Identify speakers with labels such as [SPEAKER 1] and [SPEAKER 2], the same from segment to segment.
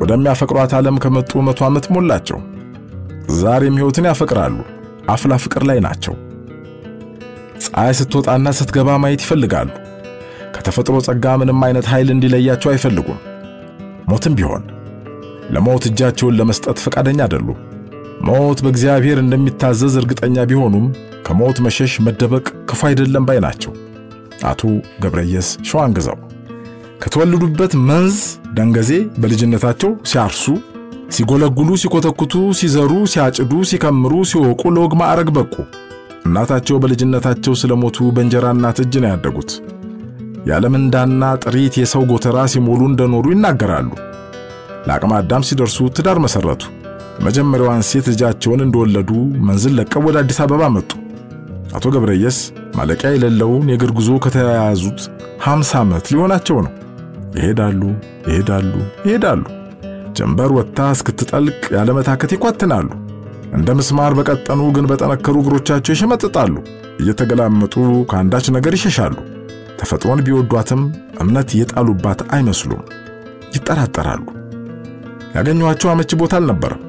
[SPEAKER 1] ወደሚያፈቅሯት ዓለም ከመጡ 100 ዓመት ሞላቸው። ዛሬም ሕይወትን ያፈቅራሉ። አፍላ ፍቅር ላይ ናቸው። ፀሐይ ስትወጣና ስትገባ ማየት ይፈልጋሉ። ከተፈጥሮ ጸጋ ምንም አይነት ኃይል እንዲለያቸው አይፈልጉም። ሞትም ቢሆን ለሞት እጃቸውን ለመስጠት ፈቃደኛ አይደሉም። ሞት በእግዚአብሔር እንደሚታዘዝ እርግጠኛ ቢሆኑም ከሞት መሸሽ መደበቅ ክፉ አይደለም ባይ ናቸው። አቶ ገብረየስ ሸዋንግዛው ከተወለዱበት መንዝ ደንገዜ በልጅነታቸው ሲያርሱ፣ ሲጎለጉሉ፣ ሲኮተኩቱ፣ ሲዘሩ፣ ሲያጭዱ፣ ሲከምሩ፣ ሲወቁ ለወግ ማዕረግ በቁ። እናታቸው በልጅነታቸው ስለሞቱ በእንጀራ እናት እጅ ነው ያደጉት። ያለምንዳና ጥሪት የሰው ጎተራ ሲሞሉ እንደኖሩ ይናገራሉ። ለአቅመ አዳም ሲደርሱ ትዳር መሰረቱ። መጀመሪያዋን ሴት ልጃቸውን እንደወለዱ መንዝል ለቀው ወደ አዲስ አበባ መጡ። አቶ ገብረየስ ማለቂያ የሌለውን የእግር ጉዞ ከተያያዙት 50 ዓመት ሊሆናቸው ነው። ይሄዳሉ። ጀንበር ወጣ እስክትጠልቅ ያለመታከት ይኳትናሉ። እንደ ምስማር በቀጠኑ ግን በጠነከሩ እግሮቻቸው ይሸመጥጣሉ። እየተገላመጡ ከአንዳች ነገር ይሸሻሉ። ተፈጥሮን ቢወዷትም እምነት የጣሉባት አይመስሉም። ይጠራጠራሉ። ያገኙዋቸው አመቺ ቦታ አልነበረም።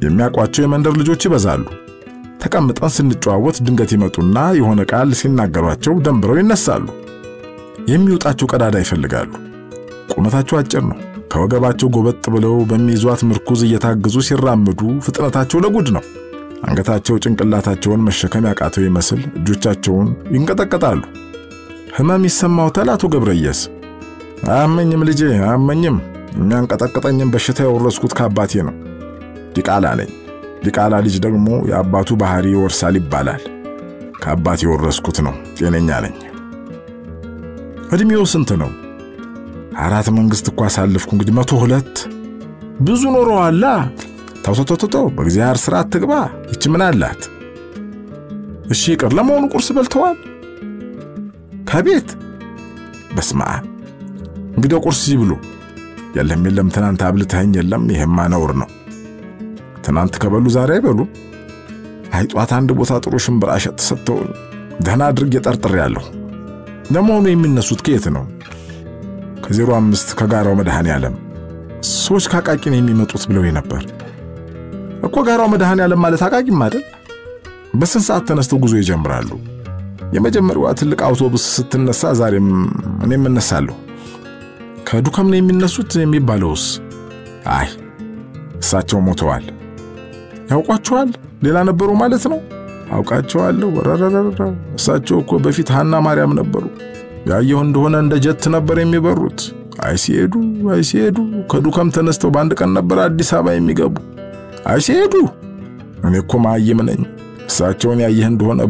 [SPEAKER 1] የሚያቋቸው የመንደር ልጆች ይበዛሉ። ተቀምጠን ስንጨዋወት ድንገት ይመጡና የሆነ ቃል ሲናገሯቸው ደንብረው ይነሳሉ። የሚውጣቸው ቀዳዳ ይፈልጋሉ። ቁመታቸው አጭር ነው። ከወገባቸው ጎበጥ ብለው በሚይዟት ምርኩዝ እየታገዙ ሲራመዱ ፍጥነታቸው ለጉድ ነው። አንገታቸው ጭንቅላታቸውን መሸከም ያቃተው ይመስል እጆቻቸውን ይንቀጠቀጣሉ። ህመም ይሰማውታል አቶ ገብረየስ። አመኝም ልጄ አመኝም። የሚያንቀጠቅጠኝም በሽታ የወረስኩት ከአባቴ ነው። ዲቃላ ነኝ። ዲቃላ ልጅ ደግሞ የአባቱ ባህሪ ይወርሳል ይባላል። ከአባቴ የወረስኩት ነው። ጤነኛ ነኝ። እድሜው ስንት ነው? 4 መንግስት እኮ አሳልፍኩ። እንግዲህ 102 ብዙ ኖረዋላ። ተው በእግዚአብሔር ስራ አትግባ። እቺ ምን አላት? እሺ ይቅር። ለመሆኑ ቁርስ በልተዋል? ከቤት? በስማ እንግዲህ ቁርስ ይብሉ። የለም ትናንት አብልተኸኝ የለም። ይሄማ ነውር ነው። ትናንት ከበሉ ዛሬ አይበሉ። አይጧት አንድ ቦታ ጥሩ ሽምብራ ሸጥ ሰጥተው ደህና አድርጌ ጠርጥሬያለሁ። ለመሆኑ የሚነሱት ከየት ነው? ከ05 ከጋራው መድኃኔዓለም ሰዎች ካቃቂ ነው የሚመጡት ብለው ነበር እኮ። ጋራው መድኃኔዓለም ማለት አቃቂም አይደል? በስንት ሰዓት ተነስተው ጉዞ ይጀምራሉ? የመጀመሪያዋ ትልቅ አውቶቡስ ስትነሳ ዛሬም እኔም እነሳለሁ። ከዱከም ነው የሚነሱት የሚባለውስ? አይ እሳቸው ሞተዋል። ያውቋቸዋል? ሌላ ነበሩ ማለት ነው? አውቃቸዋለሁ። እሳቸው እኮ በፊት ሃና ማርያም ነበሩ። ያየው እንደሆነ እንደ ጀት ነበር የሚበሩት። አይሲሄዱ ከዱከም ተነስተው በአንድ ቀን ነበር አዲስ አበባ የሚገቡ። አይሲሄዱ። እኔ እኮ ማየም ነኝ። እሳቸውን ያየህ እንደሆነ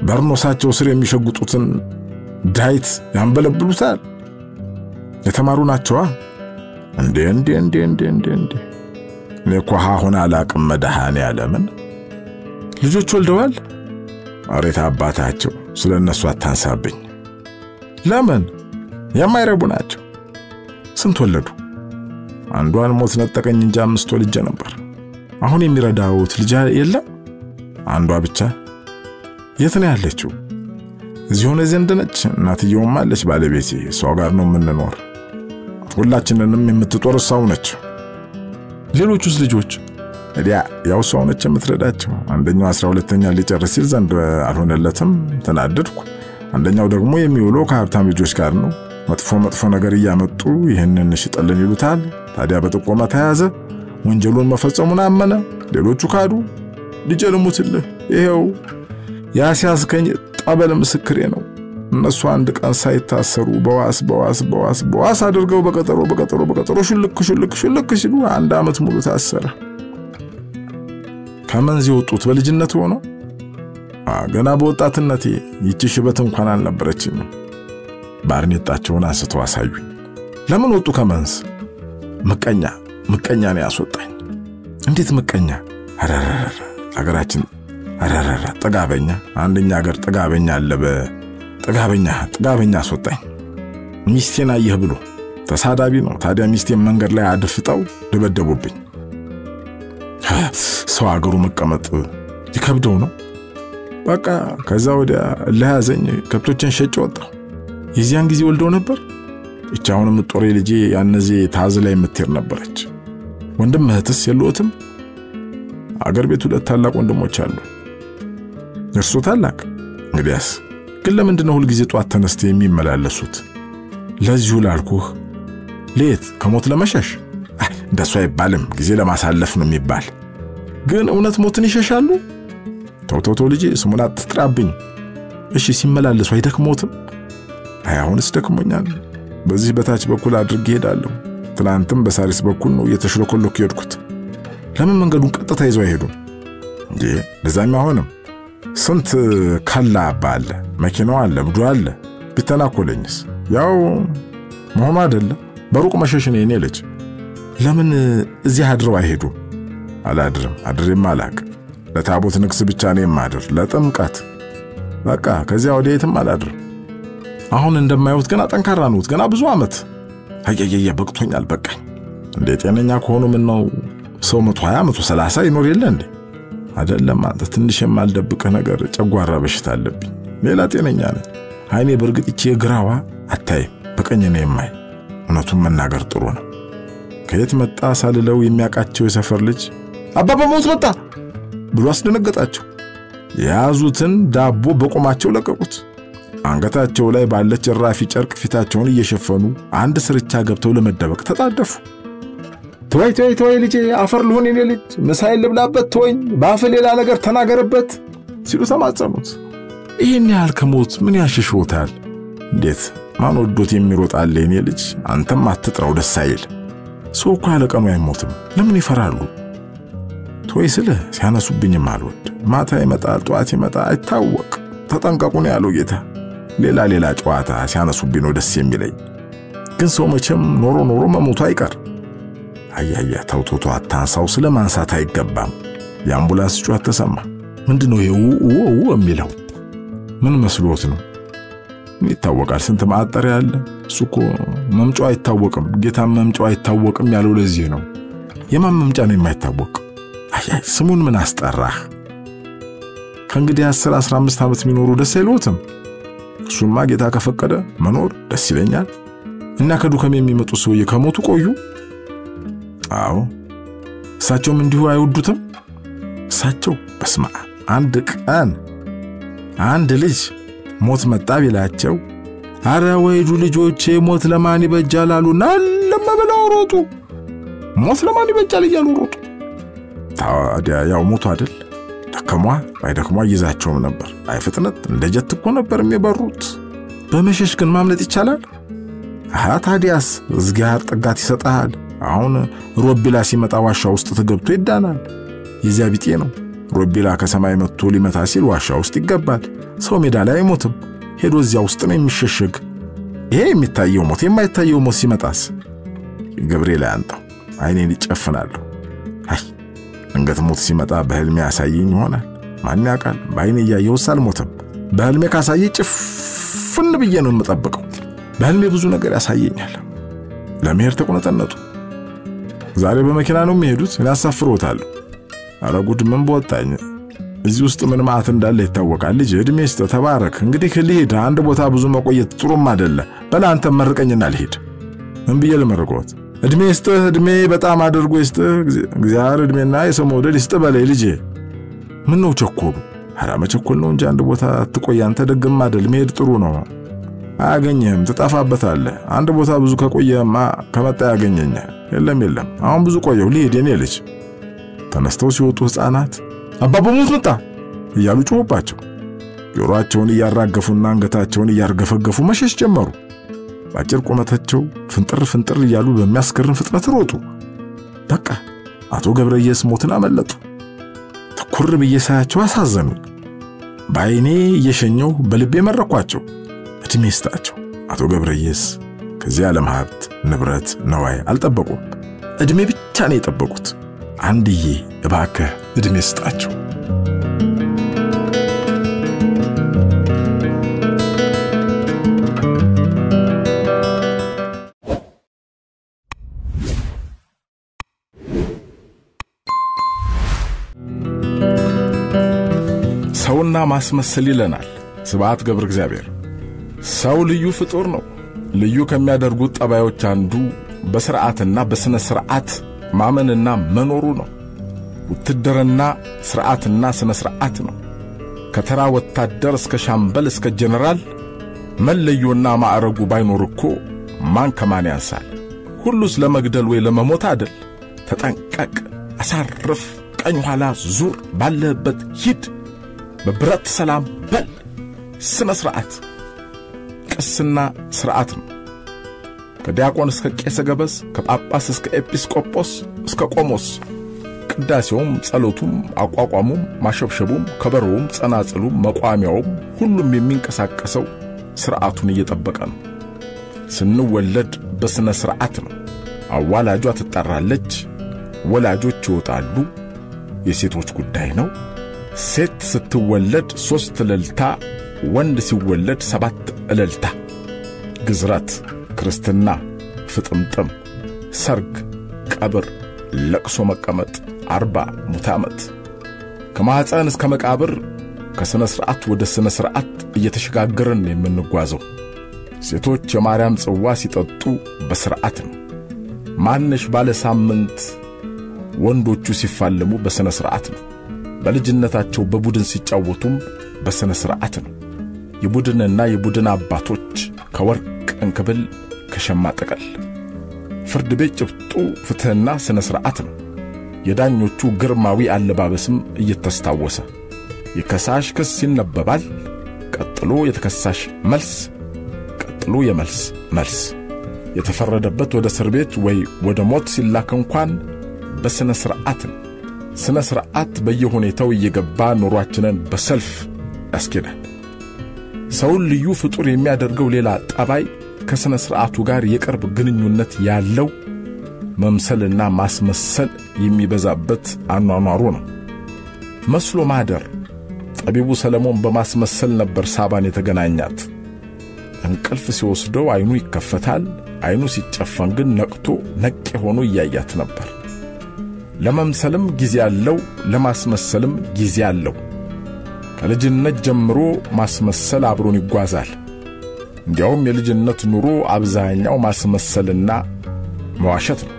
[SPEAKER 1] በርኖሳቸው ስር የሚሸጉጡትን ዳይት ያንበለብሉታል። የተማሩ ናቸዋ። እንዴ እኔ እኮ አሁን አላቅም መድኃኔዓለምን። ልጆች ወልደዋል? አሬታ አባታቸው ስለነሱ አታንሳብኝ። ለምን? የማይረቡ ናቸው። ስንት ወለዱ? አንዷን ሞት ነጠቀኝ እንጂ 5 ወልጄ ነበር። አሁን የሚረዳውት ልጅ የለም? አንዷ ብቻ። የት ነው ያለችው? እዚህ ሆነ ዘንድ ነች። እናትየውም አለች ባለቤቴ። እሷ ጋር ነው የምንኖር። ሁላችንንም የምትጦር ሰው ነች። ሌሎቹስ ልጆች? ያው ሰው ነች የምትረዳቸው። አንደኛው 12ኛ ሊጨርስ ሲል ዘንድ አልሆነለትም። ተናደድኩ። አንደኛው ደግሞ የሚውለው ከሀብታም ልጆች ጋር ነው። መጥፎ ነገር እያመጡ ይሄንን ሽጠልን ይሉታል። ታዲያ በጥቆማ ተያዘ። ወንጀሉን መፈጸሙን አመነ። ሌሎቹ ካዱ። ልጄ ልሙትልህ ይሄው ያሲያስከኝ ጠበል ምስክሬ ነው። እነሱ አንድ ቀን ሳይታሰሩ በዋስ አድርገው በቀጠሮ ሹልክ ሲሉ 1 ዓመት ሙሉ ታሰረ። ከመንዝ የወጡት በልጅነት ሆኖ ገና በወጣትነቴ ይቺ ሽበት እንኳን አልነበረችኝም። ባርኔጣቸውን አንስተው አሳዩኝ። ለምን ወጡ ከመንዝ? ምቀኛ ነው ያስወጣኝ። እንዴት ምቀኛ? አገራችን ጥጋበኛ። አንደኛ ሀገር ጥጋበኛ አለ። ጥጋበኛ አስወጣኝ። ሚስቴን አየህ ብሎ ተሳዳቢ ነው። ታዲያ ሚስቴን መንገድ ላይ አድፍጠው ደበደቡብኝ። ሰው አገሩ መቀመጥ ይከብደው ነው። በቃ ከዛ ወዲያ ለያዘኝ ከብቶችን ሸጬ ወጣሁ። የዚያን ጊዜ ወልደው ነበር? እቻውንም ጦሬ ልጄ ያነዚህ ታዝ ላይ የምትሄድ ነበረች። ወንድም እህትስ የሉትም? አገር ቤት ሁለት ታላቅ ወንድሞች አሉ። እርሱ ታላቅ? እንግዲያስ ግን ለምንድን ነው ሁሉ ጊዜ ጧት ተነስተው የሚመላለሱት? ለዚሁ ላልኩህ ሌት ከሞት ለመሸሽ እንደሱ አይባልም፣ ጊዜ ለማሳለፍ ነው የሚባል። ግን እውነት ሞትን ይሸሻሉ? ተው ልጄ ስሙን አትጥራብኝ። እሺ ሲመላለሱ አይደክሞትም? አሁንስ ደክሞኛል። በዚህ በታች በኩል አድርጌ ሄዳለሁ። ትናንትም በሳሪስ በኩል ነው የተሽለኮለኩ የሄድኩት። ለምን መንገዱን ቀጥታ ይዘው አይሄዱም እንዴ? ለዛም አሁንም ስንት ካላ አባለ መኪናው አለ ብዱ አለ። ቢተናኮለኝስ ያው መሆኑ አይደለ? በሩቅ መሸሽ ነው የኔ ልጅ። ለምን እዚህ አድረው አይሄዱም? አላድርም፣ አድሬም አላቅ። ለታቦት ንግስ ብቻ ነው የማድር፣ ለጥምቀት በቃ። ከዚያ ወደ የትም አላድርም። አሁን እንደማይወት ገና ጠንካራ ነው፣ ገና ብዙ አመት። አየየየ በቅቶኛል፣ በቃኝ። እንዴ ጤነኛ ከሆኑ ምን ነው ሰው 120 130 ይኖር የለ እንዴ? አይደለም አንተ ትንሽ የማልደብቀ ነገር ጨጓራ በሽታ አለብኝ። ሌላ ጤነኛ ነኝ። አይኔ በርግጥ እቺ ግራዋ አታይም፣ በቀኝ ነው የማይ። እውነቱን መናገር ጥሩ ነው። ከየት መጣ ሳልለው የሚያቃቸው የሰፈር ልጅ አባባ ሞት መጣ ብሎ አስደነገጣቸው። የያዙትን ዳቦ በቆማቸው ለቀቁት። አንገታቸው ላይ ባለች ራፊ ጨርቅ ፊታቸውን እየሸፈኑ አንድ ስርቻ ገብተው ለመደበቅ ተጣደፉ። ተወይ ልጄ አፈር ልሆን የኔ ልጅ ምሳይል ልብላበት ተወኝ፣ ባፍ ሌላ ነገር ተናገርበት ሲሉ ተማጸኑት። ይሄን ያህል ከሞት ምን ያሽሽዎታል? እንዴት ማን ወዶት የሚሮጣል የኔ ልጅ? አንተም አትጥራው ደስ አይል። ሰው እኮ ያለቀኑ አይሞትም፣ ለምን ይፈራሉ? ተወይ ስለ ሲያነሱብኝም አልወድ። ማታ ይመጣል ጧት ይመጣል አይታወቅ። ተጠንቀቁ ነው ያለው ጌታ። ሌላ ጨዋታ ሲያነሱብኝ ነው ደስ የሚለኝ። ግን ሰው መቼም ኖሮ መሞቱ አይቀር። አያያ ተውቶቶ አታንሳው፣ ስለማንሳት አይገባም። የአምቡላንስ ጩኸት ተሰማ። ምንድነው ይሄው የሚለው? ምን መስሎት ነው? ይታወቃል ስንት ማጣሪያ አለ። እሱኮ መምጫው አይታወቅም፣ ጌታም መምጫው አይታወቅም ያለው ለዚህ ነው። የማን መምጫ ነው የማይታወቅ? አያይ ስሙን ምን አስጠራህ? ከእንግዲህ 10 15 ዓመት የሚኖሩ ደስ አይሎትም? እሱማ ጌታ ከፈቀደ መኖር ደስ ይለኛል። እና ከዱከም የሚመጡ ሰውዬ ከሞቱ ቆዩ። አዎ እሳቸውም እንዲሁ አይወዱትም። እሳቸው በስማ አንድ ቀን አንድ ልጅ ሞት መጣ ቢላቸው አረ ወይዱ ልጆቼ ሞት ለማን ይበጃል አሉና ለማበላው ሮጡ። ሞት ለማን ይበጃል እያሉ ሮጡ። ታዲያ ያው ሞቱ አይደል? ደከሟ ይዛቸውም ነበር። አይፍጥነት እንደ ጀት እኮ ነበር የሚበሩት። በመሸሽ ግን ማምለጥ ይቻላል? ታዲያስ እዝጋር ጥጋት ይሰጣል። አሁን ሮቢላ ሲመጣ ዋሻ ውስጥ ተገብቶ ይዳናል። የዚያ ቢጤ ነው። ሮቢላ ከሰማይ መጥቶ ሊመታ ሲል ዋሻ ውስጥ ይገባል። ሰው ሜዳ ላይ አይሞትም፣ ሄዶ እዚያ ውስጥ ነው የሚሸሸግ። ይሄ የሚታየው ሞት የማይታየው ሞት ሲመጣስ ገብርኤል ያንጣው አይኔን ይጨፍናል። እንገት ሞት ሲመጣ በህልሜ ያሳየኝ ይሆናል። ማን ያውቃል? በአይኔ ያየውስ አልሞትም። በህልሜ ካሳየ ጭፍን ብዬ ነው የምጠብቀው። በህልሜ ብዙ ነገር ያሳየኛል። ለመሄድ ተቆነጠነጡ። ዛሬ በመኪና ነው የሚሄዱት፣ ያሳፍሮታል። አረ ጉድ ምን በወጣኝ። እዚህ ውስጥ ምን ማአት እንዳለ ይታወቃል። ልጅ እድሜስ ተባረክ። እንግዲህ ልሂድ። አንድ ቦታ ብዙ መቆየት ጥሩም አይደለ። በላንተ መርቀኝና ልሂድ። ምን ብዬ ልመርቆት? እድሜ በጣም አድርጎ ይስጥህ እግዚአብሔር። እድሜና የሰው መውደድ ይስጥ በላይ ልጄ። ምን ነው ቸኮሉ? አራ መቸኮል ነው እንጂ አንድ ቦታ አትቆይ። አንተ ደግም አይደል? መሄድ ጥሩ ነው። አያገኝህም፣ ትጣፋበታለህ። አንድ ቦታ ብዙ ከቆየማ ከመጣ ያገኘኛል። የለም አሁን ብዙ ቆየው ልሂድ የኔ ልጅ። ተነስተው ሲወጡ ህፃናት አባባ ሞት መጣ እያሉ ጮህባቸው። ጆሮአቸውን እያራገፉና አንገታቸውን እያርገፈገፉ መሸሽ ጀመሩ። ባጭር ቁመታቸው ፍንጥር እያሉ በሚያስገርም ፍጥነት ሮጡ። በቃ አቶ ገብረየስ ሞትን አመለጡ። ተኩር ብዬ ሳያቸው አሳዘኑ። በአይኔ እየሸኘው በልቤ መረኳቸው። እድሜ ይስጣቸው። አቶ ገብረየስ ከዚህ ዓለም ሀብት ንብረት ነዋይ አልጠበቁም። እድሜ ብቻ ነው የጠበቁት። አንድዬ እባክህ እድሜ ይስጣቸው። ሰውና ማስመሰል ይለናል ስብሐት ገብረ እግዚአብሔር። ሰው ልዩ ፍጡር ነው። ልዩ ከሚያደርጉት ጠባዮች አንዱ በሥርዓትና በስነ ሥርዓት ማመንና መኖሩ ነው። ውትድርና ሥርዓትና ስነ ሥርዓት ነው። ከተራ ወታደር እስከ ሻምበል እስከ ጀነራል መለዮና ማዕረጉ ባይኖር እኮ ማን ከማን ያንሳል? ሁሉስ ለመግደል ወይ ለመሞት አይደል? ተጠንቀቅ፣ አሳርፍ፣ ቀኝ ኋላ ዙር፣ ባለበት ሂድ፣ በብረት ሰላም በል። ስነ ሥርዓት ቅስና ሥርዓት ነው። ከዲያቆን እስከ ቄሰ ገበዝ፣ ከጳጳስ እስከ ኤጲስቆጶስ እስከ ቆሞስ ቅዳሴውም ጸሎቱም አቋቋሙም ማሸብሸቡም ከበሮውም ጸናጽሉም መቋሚያውም ሁሉም የሚንቀሳቀሰው ሥርዓቱን እየጠበቀ ነው። ስንወለድ በስነ ሥርዓት ነው። አዋላጇ ትጠራለች፣ ወላጆች ይወጣሉ። የሴቶች ጉዳይ ነው። ሴት ስትወለድ 3 እልልታ፣ ወንድ ሲወለድ 7 እልልታ። ግዝረት፣ ክርስትና፣ ፍጥምጥም፣ ሰርግ፣ ቀብር፣ ለቅሶ መቀመጥ፣ 40 ሙት ዓመት። ከማህፀን እስከ መቃብር ከስነ ሥርዓት ወደ ስነ ሥርዓት እየተሸጋገርን የምንጓዘው። ሴቶች የማርያም ጽዋ ሲጠጡ በሥርዓት ነው። ማንሽ ባለ ሳምንት ወንዶቹ ሲፋለሙ በስነ ሥርዓት ነው። በልጅነታቸው በቡድን ሲጫወቱም በስነ ሥርዓት ነው። የቡድንና የቡድን አባቶች ከወርቅ እንክብል ከሸማ ጠቀል። ፍርድ ቤት ጭብጡ ፍትህና ስነ ሥርዓት ነው። የዳኞቹ ግርማዊ አለባበስም እየተስታወሰ የከሳሽ ክስ ይነበባል። ቀጥሎ የተከሳሽ መልስ፣ ቀጥሎ የመልስ መልስ። የተፈረደበት ወደ እስር ቤት ወይ ወደ ሞት ሲላክ እንኳን በስነ ሥርዓት ነው። ስነ ሥርዓት በየሁኔታው እየገባ ኑሯችንን በሰልፍ ያስኬዳል። ሰውን ልዩ ፍጡር የሚያደርገው ሌላ ጠባይ ከስነ ሥርዓቱ ጋር የቅርብ ግንኙነት ያለው መምሰልና ማስመሰል የሚበዛበት አኗኗሩ ነው። መስሎ ማደር። ጠቢቡ ሰለሞን በማስመሰል ነበር ሳባን የተገናኛት። እንቅልፍ ሲወስደው አይኑ ይከፈታል፣ አይኑ ሲጨፈን ግን ነቅቶ ነቅ ሆኖ ያያት ነበር። ለመምሰልም ጊዜ አለው፣ ለማስመሰልም ጊዜ አለው። ከልጅነት ጀምሮ ማስመሰል አብሮን ይጓዛል። እንዲያውም የልጅነት ኑሮ አብዛኛው ማስመሰልና መዋሸት ነው።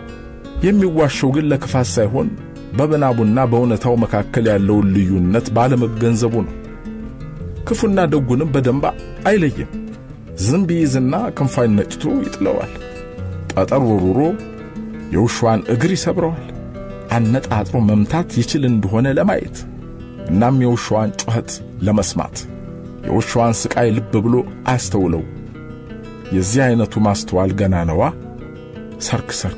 [SPEAKER 1] የሚዋሸው ግን ለክፋት ሳይሆን በበናቡና በእውነታው መካከል ያለውን ልዩነት ባለመገንዘቡ ነው። ክፉና ደጉንም በደንብ አይለይም። ዝንብ ይዝና ክንፋን ነጭቶ ይጥለዋል። ጠጠር ወርውሮ የውሻዋን እግር ይሰብረዋል። አነጣጥሮ መምታት ይችል እንደሆነ ለማየት፣ እናም የውሻዋን ጩኸት ለመስማት። የውሻዋን ስቃይ ልብ ብሎ አስተውለው። የዚህ አይነቱ ማስተዋል ገና ነዋ።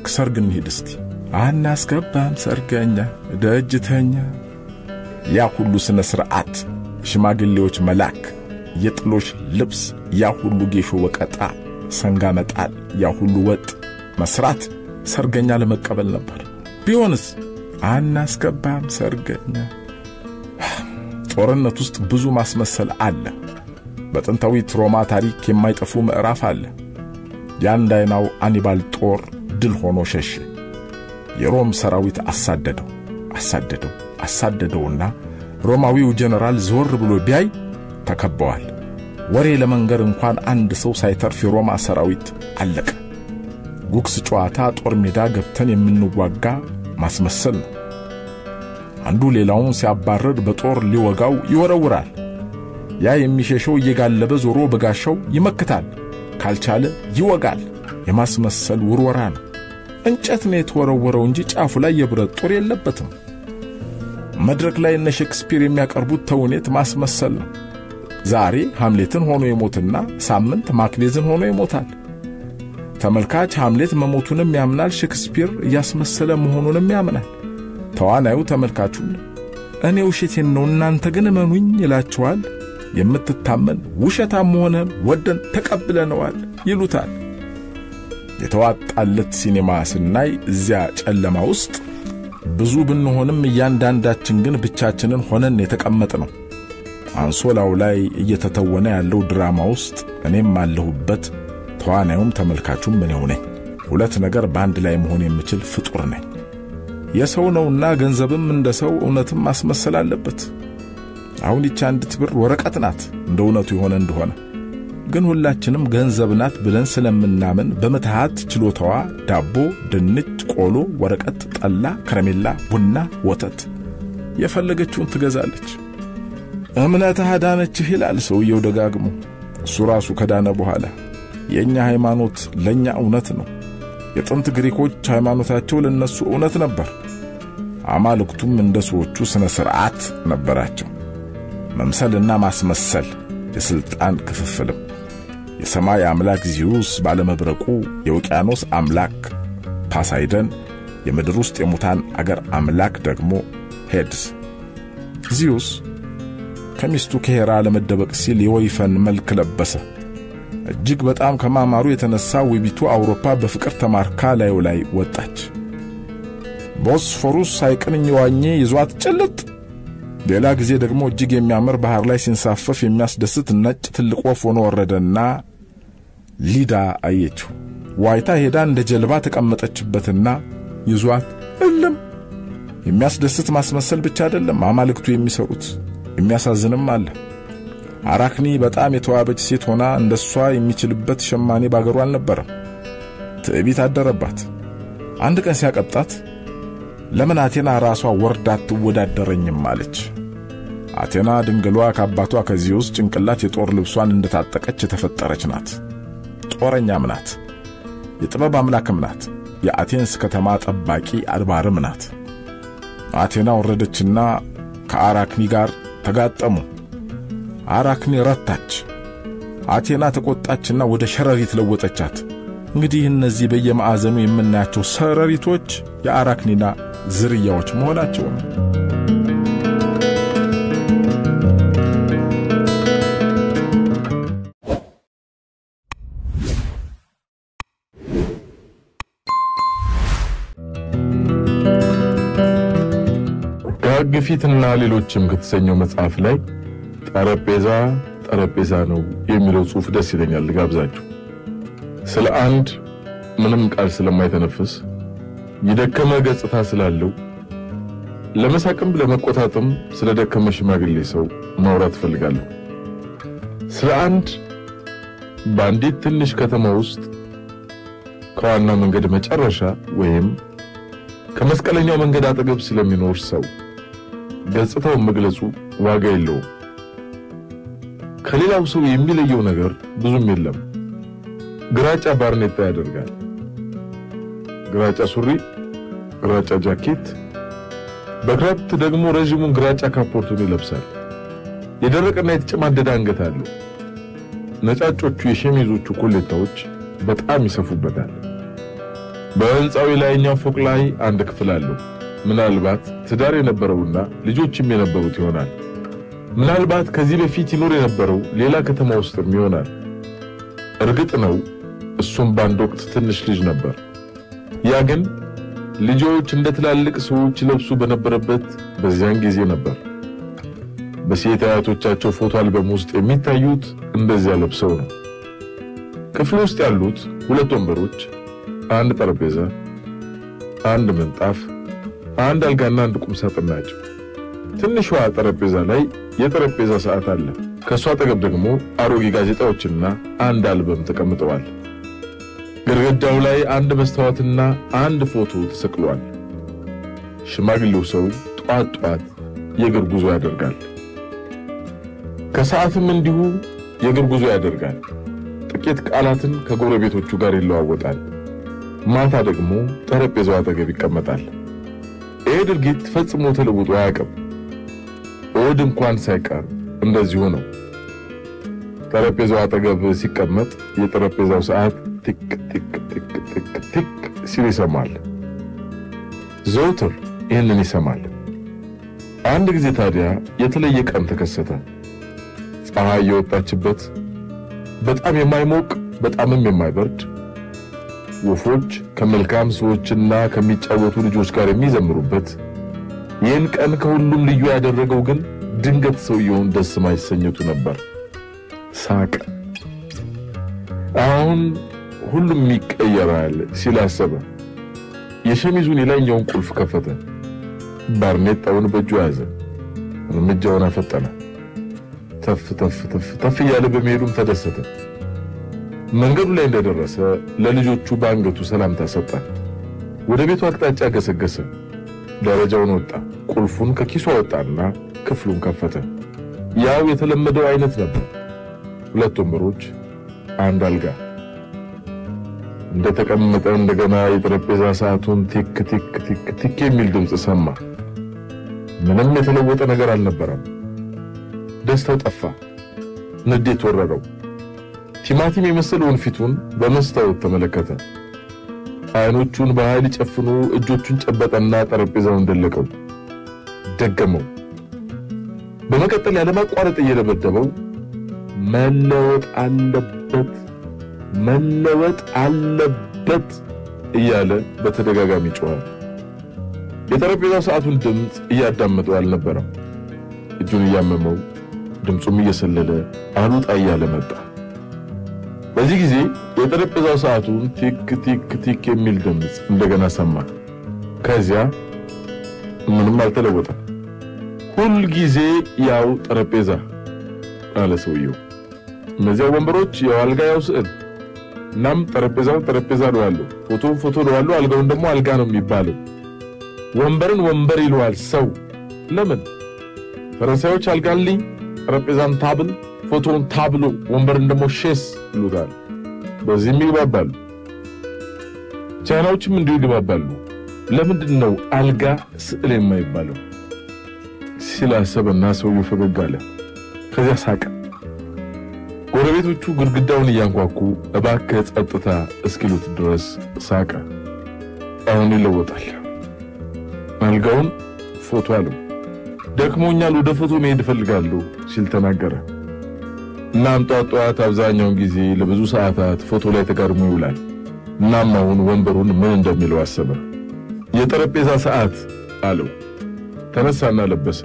[SPEAKER 1] ሰርግ እንሂድ እስቲ። አናስገባም ሰርገኛ ደጅተኛ። ያ ሁሉ ስነ ሥርዓት፣ ሽማግሌዎች መላክ፣ የጥሎሽ ልብስ፣ ያ ሁሉ ጌሾ ወቀጣ፣ ሰንጋ መጣል፣ ያ ሁሉ ወጥ መስራት ሰርገኛ ለመቀበል ነበር። ቢሆንስ አናስገባም ሰርገኛ። ጦርነት ውስጥ ብዙ ማስመሰል አለ። በጥንታዊ ሮማ ታሪክ የማይጠፉ ምዕራፍ አለ። ያንዳይናው አኒባል ጦር ድል ሆኖ ሸሸ። የሮም ሰራዊት አሳደደውና ሮማዊው ጀነራል ዞር ብሎ ቢያይ ተከበዋል። ወሬ ለመንገር እንኳን አንድ ሰው ሳይተርፍ የሮማ ሰራዊት አለቀ። ጉክስ ጨዋታ ጦር ሜዳ ገብተን የምንዋጋ ማስመሰል ነው። አንዱ ሌላውን ሲያባረር በጦር ሊወጋው ይወረውራል። ያ የሚሸሸው እየጋለበ ዞሮ በጋሻው ይመክታል፣ ካልቻለ ይወጋል። የማስመሰል ውርወራ ነው። እንጨት ነው የተወረወረው እንጂ ጫፉ ላይ የብረት ጦር የለበትም። መድረክ ላይ እነ ሼክስፒር የሚያቀርቡት ተውኔት ማስመሰል ነው። ዛሬ ሃምሌትን ሆኖ ይሞትና ሳምንት ማክቤዝን ሆኖ ይሞታል። ተመልካች ሃምሌት መሞቱንም ያምናል፣ ሼክስፒር ያስመሰለ መሆኑንም ያምናል። ተዋናዩ ተመልካቹን እኔ ውሸቴን ነው እናንተ ግን እመኑኝ ይላቸዋል። የምትታመን ውሸታም መሆንን ወደን ተቀብለነዋል ይሉታል። የተዋጣለት ሲኔማ ስናይ እዚያ ጨለማ ውስጥ ብዙ ብንሆንም እያንዳንዳችን ግን ብቻችንን ሆነን የተቀመጥነው አንሶላው ላይ እየተተወነ ያለው ድራማ ውስጥ እኔም አለሁበት፣ ተዋናዩም ተመልካቹም እኔው ነኝ። ሁለት ነገር ባንድ ላይ መሆን የሚችል ፍጡር ነኝ። የሰው ነውና ገንዘብም እንደ ሰው እውነትም ማስመሰል አለበት። አሁን ይቻ አንዲት ብር ወረቀት ናት እንደ እውነቱ የሆነ እንደሆነ። ግን ሁላችንም ገንዘብ ናት ብለን ስለምናምን በመታሃት ችሎታዋ ዳቦ፣ ድንች፣ ቆሎ፣ ወረቀት፣ ጠላ፣ ከረሜላ፣ ቡና፣ ወተት የፈለገችውን ትገዛለች። እምነት አዳነችህ ይላል ሰውየው ደጋግሞ። እሱ ራሱ ከዳነ በኋላ የኛ ሃይማኖት ለኛ እውነት ነው። የጥንት ግሪኮች ሃይማኖታቸው ለነሱ እውነት ነበር። አማልክቱም እንደሰዎቹ ስነ ስርዓት ነበራቸው። መምሰልና ማስመሰል የስልጣን ክፍፍልም። የሰማይ አምላክ ዚዩስ ባለመብረቁ፣ የውቅያኖስ አምላክ ፖሳይደን፣ የምድር ውስጥ የሙታን አገር አምላክ ደግሞ ሄድስ። ዚዩስ ከሚስቱ ከሄራ ለመደበቅ ሲል የወይፈን መልክ ለበሰ። እጅግ በጣም ከማማሩ የተነሳ ውቢቱ አውሮፓ በፍቅር ተማርካ ላዩ ላይ ወጣች። ቦስፎሩስ ሳይቅንኝ ዋኘ ይዟት ጭልጥ። ሌላ ጊዜ ደግሞ እጅግ የሚያምር ባህር ላይ ሲንሳፈፍ የሚያስደስት ነጭ ትልቅ ወፍ ሆኖ ወረደና ሊዳ አየችው። ዋይታ ሄዳ እንደ ጀልባ ተቀመጠችበትና ይዟት እልም። የሚያስደስት ማስመሰል ብቻ አይደለም አማልክቱ የሚሰሩት፣ የሚያሳዝንም አለ። አራክኒ በጣም የተዋበች ሴት ሆና እንደሷ የሚችልበት ሸማኔ ባገሩ አልነበረም። ትዕቢት አደረባት። አንድ ቀን ሲያቀጣት ለምን አቴና ራሷ ወርዳት ትወዳደረኝም አለች። አቴና ድንግሏ ከአባቷ ከዚዩስ ጭንቅላት የጦር ልብሷን እንደታጠቀች የተፈጠረች ናት። ጦረኛም ናት። የጥበብ አምላክም ናት። የአቴንስ ከተማ ጠባቂ አድባርም ናት። አቴና ወረደችና ከአራክኒ ጋር ተጋጠሙ። አራክኒ ረታች። አቴና ተቆጣችና ወደ ሸረሪት ለወጠቻት። እንግዲህ እነዚህ በየማዕዘኑ የምናያቸው ሸረሪቶች የአራክኒና ዝርያዎች መሆናቸው ነው።
[SPEAKER 2] ግፊትና ሌሎችም ከተሰኘው መጽሐፍ ላይ ጠረጴዛ ነው የሚለው ጽሑፍ ደስ ይለኛል። ጋብዛችሁ ስለ አንድ ምንም ቃል ስለማይተነፍስ የደከመ ገጽታ ስላለው ለመሳቅም ለመቆጣጥም ስለደከመ ሽማግሌ ሰው ማውራት ፈልጋለሁ። ስለ አንድ ባንዲት ትንሽ ከተማ ውስጥ ከዋና መንገድ መጨረሻ ወይም ከመስቀለኛው መንገድ አጠገብ ስለሚኖር ሰው ገጽታው መግለጹ ዋጋ የለውም። ከሌላው ሰው የሚለየው ነገር ብዙም የለም። ግራጫ ባርኔጣ ያደርጋል፣ ግራጫ ሱሪ፣ ግራጫ ጃኬት፣ በክራባት ደግሞ ረጅሙን ግራጫ ካፖርቱን ይለብሳል። የደረቀና የተጨማደደ አንገት አለው። ነጫጮቹ የሸሚዞቹ ኮሌታዎች በጣም ይሰፉበታል። በህንጻው ላይኛው ፎቅ ላይ አንድ ክፍል አለው። ምናልባት ትዳር የነበረውና ልጆችም የነበሩት ይሆናል። ምናልባት ከዚህ በፊት ይኖር የነበረው ሌላ ከተማ ውስጥም ይሆናል። እርግጥ ነው እሱም በአንድ ወቅት ትንሽ ልጅ ነበር። ያ ግን ልጆች እንደ ትላልቅ ሰዎች ለብሱ በነበረበት በዚያን ጊዜ ነበር። በሴት አያቶቻቸው ፎቶ አልበም ውስጥ የሚታዩት እንደዚያ ለብሰው ነው። ክፍሉ ውስጥ ያሉት ሁለት ወንበሮች፣ አንድ ጠረጴዛ፣ አንድ ምንጣፍ፣ አንድ አልጋና አንድ ቁም ሳጥን ናቸው። ትንሿ ጠረጴዛ ላይ የጠረጴዛ ሰዓት አለ። ከሷ አጠገብ ደግሞ አሮጌ ጋዜጣዎችና አንድ አልበም ተቀምጠዋል። ግድግዳው ላይ አንድ መስታወትና አንድ ፎቶ ተሰቅሏል። ሽማግሌው ሰው ጧት የእግር ጉዞ ያደርጋል። ከሰዓትም እንዲሁ የእግር ጉዞ ያደርጋል። ጥቂት ቃላትን ከጎረቤቶቹ ጋር ይለዋወጣል። ማታ ደግሞ ጠረጴዛው አጠገብ ይቀመጣል። ይህ ድርጊት ፈጽሞ ተለውጦ አያውቅም። እሑድ እንኳን ሳይቀር እንደዚሁ ነው። ጠረጴዛው አጠገብ ሲቀመጥ የጠረጴዛው ሰዓት ቲክ ቲክ ቲክ ቲክ ቲክ ሲል ይሰማል። ዘውትር ይህንን ይሰማል። አንድ ጊዜ ታዲያ የተለየ ቀን ተከሰተ። ፀሐይ የወጣችበት፣ በጣም የማይሞቅ በጣምም የማይበርድ፣ ወፎች ከመልካም ሰዎችና ከሚጫወቱ ልጆች ጋር የሚዘምሩበት። ይህን ቀን ከሁሉም ልዩ ያደረገው ግን ድንገት ሰውየውን ደስ ማይሰኘቱ ነበር። ሳቅ። አሁን ሁሉም ይቀየራል ሲል አሰበ። የሸሚዙን የላይኛውን ቁልፍ ከፈተ። ባርኔጣውን በእጁ ያዘ። እርምጃውን አፈጠነ። ተፍ እያለ በመሄዱም ተደሰተ። መንገዱ ላይ እንደደረሰ ለልጆቹ ባንገቱ ሰላምታ ሰጠ። ወደ ቤቱ አቅጣጫ ገሰገሰ። ደረጃውን ወጣ። ቁልፉን ከኪሱ አወጣና ክፍሉን ከፈተ። ያው የተለመደው አይነት ነበር። 2 ወንበሮች፣ 1 አልጋ። እንደተቀመጠ እንደገና የጠረጴዛ ሰዓቱን ቲክ ቲክ ቲክ ቲክ የሚል ድምጽ ሰማ። ምንም የተለወጠ ነገር አልነበረም። ደስታው ጠፋ። ንዴት ወረረው። ቲማቲም የመሰለውን ፊቱን በመስታወት ተመለከተ። አይኖቹን በኃይል ጨፍኖ እጆቹን ጨበጠና ጠረጴዛውን ደለቀው። ደገመው። በመቀጠል ያለማቋረጥ እየደበደበው መለወጥ አለበት እያለ በተደጋጋሚ ጮኸ። የጠረጴዛው ሰዓቱን ድምጽ እያዳመጠው አልነበረም። እጁን እያመመው ድምጹም እየሰለለ አሉጣ እያለ መጣ። በዚህ ጊዜ የጠረጴዛው ሰዓቱን ቲክ ቲክ ቲክ የሚል ድምጽ እንደገና ሰማ። ከዚያ ምንም አልተለወጠም። ሁል ጊዜ ያው ጠረጴዛ አለ ሰውየው። እነዚያ ወንበሮች ያው አልጋ ያው ስዕል። እናም ጠረጴዛው ጠረጴዛ ነው ያለው፣ ፎቶ ነው ያለው፣ አልጋውን ደግሞ አልጋ ነው የሚባለው። ወንበርን ወንበር ይለዋል ሰው። ለምን? ፈረንሳዮች አልጋን ጠረጴዛን ታብል፣ ፎቶን ታብሎ፣ ወንበርን ደግሞ ሼስ ይሉታል። በዚህም ይግባባሉ። ቻይናዎችም እንዲሁ ይግባባሉ። ለምንድን ነው አልጋ ስዕል የማይባለው? ሲላሰበና ሰውየው ፈገግ አለ። ከዚያ ሳቀ። ጎረቤቶቹ ግድግዳውን እያንኳኩ እባክህ ጸጥታ እስኪሉት ድረስ ሳቀ። አሁን ይለወጣል። አልጋውን ፎቶ አለው። ደክሞኛል፣ ወደ ፎቶ መሄድ እፈልጋለሁ ሲል ተናገረ። እናም ጧት አብዛኛውን ጊዜ ለብዙ ሰዓታት ፎቶ ላይ ተጋድሞ ይውላል። እናም አሁን ወንበሩን ምን እንደሚለው አሰበ። የጠረጴዛ ሰዓት አለው። ተነሳና ለበሰ።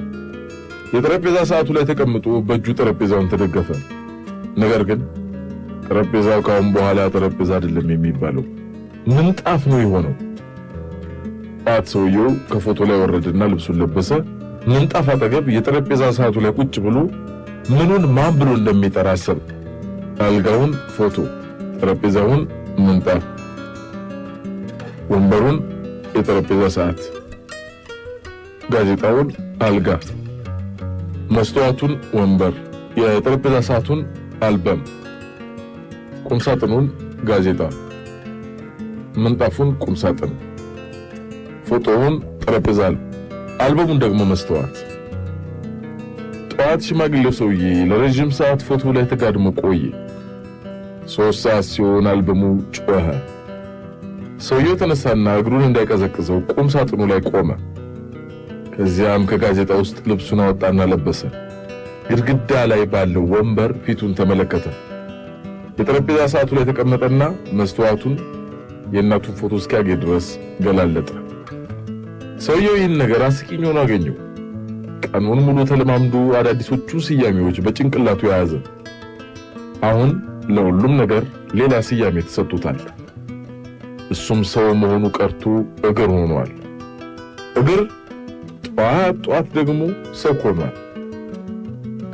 [SPEAKER 2] የጠረጴዛ ሰዓቱ ላይ ተቀምጦ በእጁ ጠረጴዛውን ተደገፈ። ነገር ግን ጠረጴዛው ካሁን በኋላ ጠረጴዛ አይደለም የሚባለው ምንጣፍ ነው የሆነው። ሰውየው ከፎቶ ላይ ወረደና ልብሱን ለበሰ። ምንጣፍ አጠገብ የጠረጴዛ ሰዓቱ ላይ ቁጭ ብሎ ምኑን ማን ብሎ እንደሚጠራ አሰበ። አልጋውን ፎቶ፣ ጠረጴዛውን ምንጣፍ፣ ወንበሩን የጠረጴዛ ሰዓት፣ ጋዜጣውን አልጋ፣ መስተዋቱን ወንበር፣ የጠረጴዛ ሰዓቱን አልበም፣ ቁምሳጥኑን ጋዜጣ፣ ምንጣፉን ቁምሳጥን፣ ፎቶውን ጠረጴዛ፣ አልበሙን ደግሞ መስተዋት። ጠዋት ሽማግሌው ሰውዬ ለረጅም ሰዓት ፎቶ ላይ ተጋድሞ ቆየ። 3 ሰዓት ሲሆን አልበሙ ጮኸ። ሰውየው ተነሳና እግሩን እንዳይቀዘቅዘው ቁምሳጥኑ ላይ ቆመ። ከዚያም ከጋዜጣ ውስጥ ልብሱን አወጣና ለበሰ። ግድግዳ ላይ ባለው ወንበር ፊቱን ተመለከተ። የጠረጴዛ ሰዓቱ ላይ ተቀመጠና መስተዋቱን የእናቱን ፎቶ እስኪያገኝ ድረስ ገላለጠ። ሰውየው ይህን ነገር አስቂኝ ሆኖ አገኘው። ቀኑን ሙሉ ተለማምዶ አዳዲሶቹ ስያሜዎች በጭንቅላቱ ያዘ። አሁን ለሁሉም ነገር ሌላ ስያሜ ተሰጥቶታል። እሱም ሰው መሆኑ ቀርቶ እግር ሆኗል። እግር ጧት ደግሞ ሰው ሆኗል።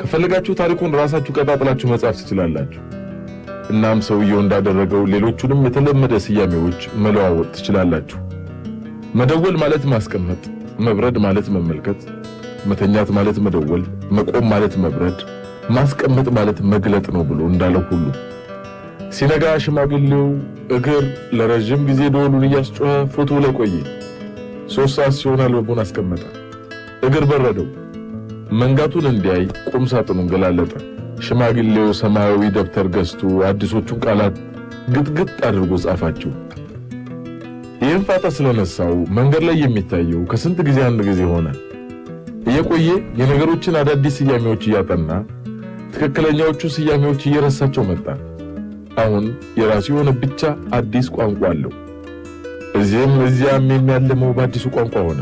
[SPEAKER 2] ከፈለጋችሁ ታሪኩን ራሳችሁ ቀጣጥላችሁ መጻፍ ትችላላችሁ። እናም ሰውየው እንዳደረገው ሌሎቹንም የተለመደ ስያሜዎች መለዋወጥ ትችላላችሁ። መደወል ማለት ማስቀመጥ፣ መብረድ ማለት መመልከት፣ መተኛት ማለት መደወል፣ መቆም ማለት መብረድ፣ ማስቀመጥ ማለት መግለጥ ነው ብሎ እንዳለው ሁሉ ሲነጋ ሽማግሌው እግር ለረጅም ጊዜ ደወሉን እያስጮኸ ፎቶ ላይ ቆየ። 3 ሰዓት ሲሆን አልበሙን አስቀመጠ። እግር በረደው። መንጋቱን እንዲያይ ቁም ሳጥኑን ገላለጠ። ሽማግሌው ሰማያዊ ደብተር ገዝቶ አዲሶቹን ቃላት ግጥግጥ አድርጎ ጻፋቸው። ይህን ፋታ ስለነሳው መንገድ ላይ የሚታየው ከስንት ጊዜ አንድ ጊዜ ሆነ። እየቆየ የነገሮችን አዳዲስ ስያሜዎች እያጠና ትክክለኛዎቹ ስያሜዎች እየረሳቸው መጣ። አሁን የራሱ የሆነ ብቻ አዲስ ቋንቋ አለው። እዚያም የሚያለመው በአዲሱ ቋንቋ ሆነ።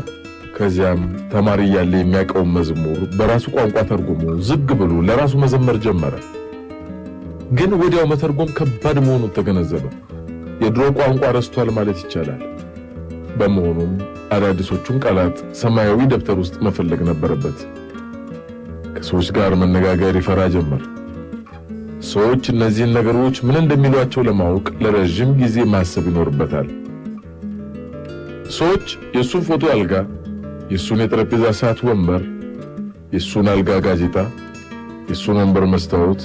[SPEAKER 2] ከዚያም ተማሪ ያለ የሚያውቀው መዝሙር በራሱ ቋንቋ ተርጉሞ ዝግ ብሎ ለራሱ መዘመር ጀመረ። ግን ወዲያው መተርጎም ከባድ መሆኑን ተገነዘበ። የድሮ ቋንቋ ረስቷል ማለት ይቻላል። በመሆኑም አዳዲሶቹን ቃላት ሰማያዊ ደብተር ውስጥ መፈለግ ነበረበት። ከሰዎች ጋር መነጋገር ይፈራ ጀመር። ሰዎች እነዚህን ነገሮች ምን እንደሚሏቸው ለማወቅ ለረጅም ጊዜ ማሰብ ይኖርበታል። ሰዎች የሱን ፎቶ አልጋ፣ የሱን የጠረጴዛ ሰዓት ወንበር፣ የሱን አልጋ ጋዜጣ፣ የሱን ወንበር መስታወት፣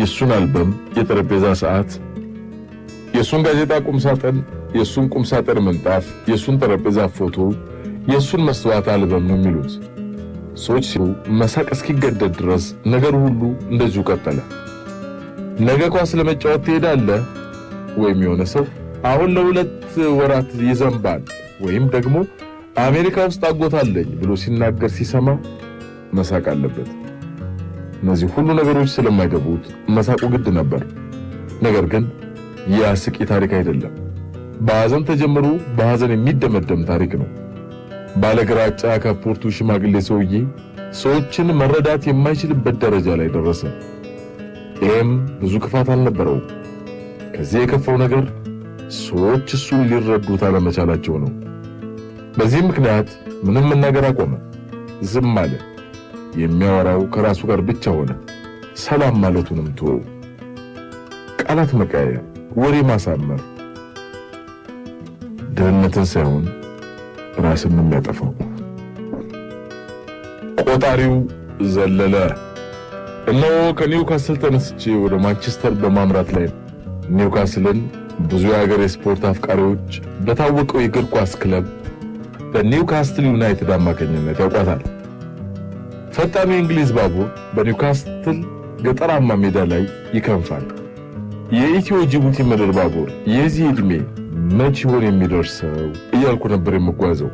[SPEAKER 2] የሱን አልበም የጠረጴዛ ሰዓት፣ የሱን ጋዜጣ ቁም ሳጥን፣ የሱን ቁም ሳጥን ምንጣፍ፣ የሱን ጠረጴዛ ፎቶ፣ የሱን መስታወት አልበም ነው የሚሉት። ሰዎች ሲሉ መሳቅ እስኪገደድ ድረስ ነገር ሁሉ እንደዚሁ ቀጠለ። ነገ ኳስ ለመጫወት ትሄዳለህ ወይም የሆነ ሰው አሁን ለ2 ወራት ይዘንባል ወይም ደግሞ አሜሪካ ውስጥ አጎታለኝ ብሎ ሲናገር ሲሰማ መሳቅ አለበት። እነዚህ ሁሉ ነገሮች ስለማይገቡት መሳቁ ግድ ነበር። ነገር ግን ያስቂ ታሪክ አይደለም። በሐዘን ተጀምሮ በሐዘን የሚደመደም ታሪክ ነው። ባለግራጫ ካፖርቱ ሽማግሌ ሰውዬ ሰዎችን መረዳት የማይችልበት ደረጃ ላይ ደረሰ። ይህም ብዙ ክፋት አልነበረው። ከዚህ የከፋው ነገር ሰዎች እሱን ሊረዱት አለመቻላቸው ነው። በዚህ ምክንያት ምንም መናገር አቆመ። ዝም አለ። የሚያወራው ከራሱ ጋር ብቻ ሆነ። ሰላም ማለቱንም ተወው። ቃላት መቀያየር፣ ወሬ ማሳመር ድህነትን ሳይሆን ራስን ነው የሚያጠፋው። ቆጣሪው ዘለለ። እነሆ ከኒውካስል ተነስቼ ወደ ማንቸስተር በማምራት ላይ ነው። ኒውካስልን ብዙ የሀገር የስፖርት አፍቃሪዎች በታወቀው የእግር ኳስ ክለብ በኒውካስትል ዩናይትድ አማካኝነት ያውቋታል። ፈጣኑ የእንግሊዝ ባቡር በኒውካስትል ገጠራማ ሜዳ ላይ ይከንፋል። የኢትዮ ጅቡቲ ምድር ባቡር የዚህ ዕድሜ መች ይሆን የሚደርሰው እያልኩ ነበር የምጓዘው።